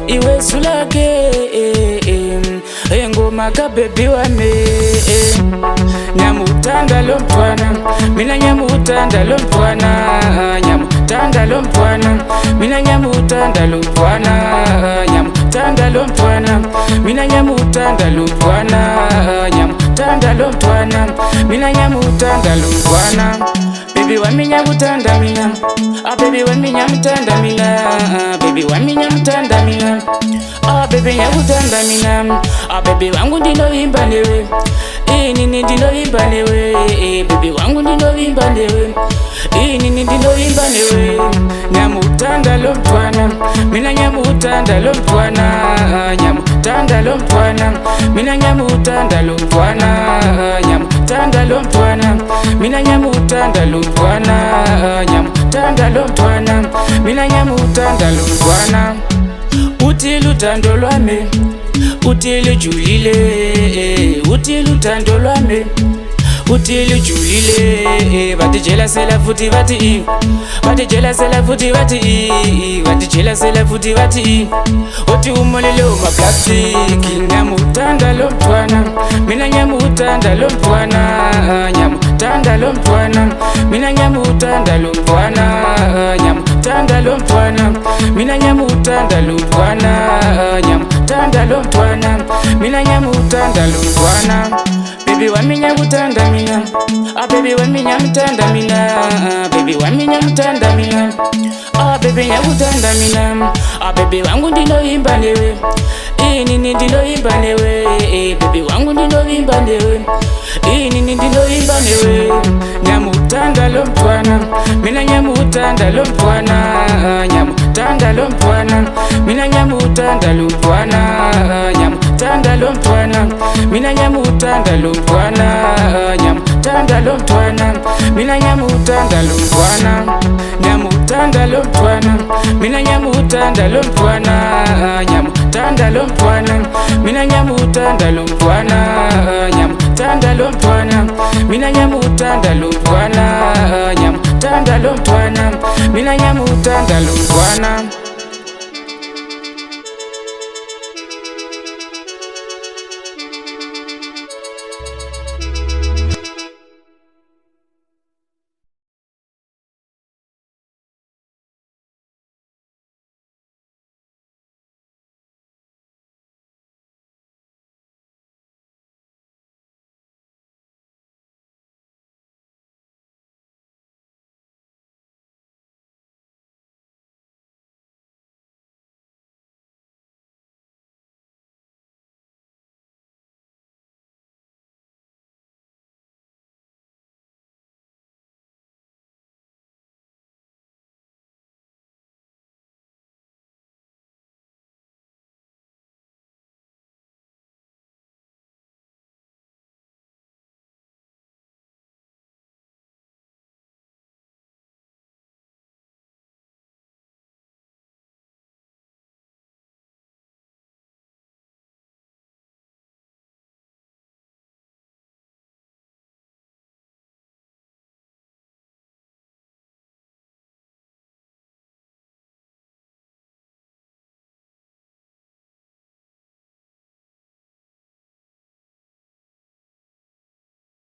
Iwe sulake engoma ka baby wame nyamutanda lo mtwana mina nyamutanda lo mtwana nyamutanda lo mtwana mina nyamutanda lo mtwana nyamutanda lo mtwana mina nyamutanda lo mtwana nyamutanda lo mtwana mina nyamutanda lo mtwana baby wami nyamutanda mina baby wami nyamutanda mina baby wami nyamutanda mina baby nyamutanda mina baby wangu ndinoimba newe nini ndinoimba newe baby wangu ndinoimba newe nini ndinoimba newe nyamutanda lo mtwana mina nyamutanda lo mtwana nyamutanda lo mtwana mina nyamutanda lo mtwana nyamutanda lo mtwana mina nyamutanda lo mtwana nyamutanda lo mtwana mina nyamutanda lo mtwana uthi lutando lwami uthi lujulile uthi lutando lwami uthi lujulile bathi jelasela futhi bathi bathi jelasela futhi bathi bathi jelasela futhi bathi uthi umolile uma plastic nyamutanda lo mtwana mina nyamutanda lo mtwana nyamutanda lo mtwana mina nyamutanda lo mtwana nyamutanda lo mtwana mina nyamutanda lo mtwana nyamutanda lo mtwana mina nyamutanda lo mtwana baby wami nyamutanda mina baby wami nyamutanda mina baby wami nyamutanda mina baby nyamutanda mina baby wangu ndinoimba newe nini ndinoimba newe baby wangu ndinoimba newe nini ndinoimba newe nyamutanda lo mtwana mina nyamutanda lo mtwana nyamutanda lo mtwana mina nyamutanda lo mtwana nyamutanda lo mtwana mina nyamutanda lo mtwana nyamutanda lo mtwana mina nyamutanda lo mtwana nyamutanda lo mtwana mina nyamutanda lo mtwana nyamutanda lo mtwana mina nyamutanda lo mtwana nyamutanda lo mtwana mina nyamutanda lo mtwana nyamutanda lo mtwana mina nyamutanda lo mtwana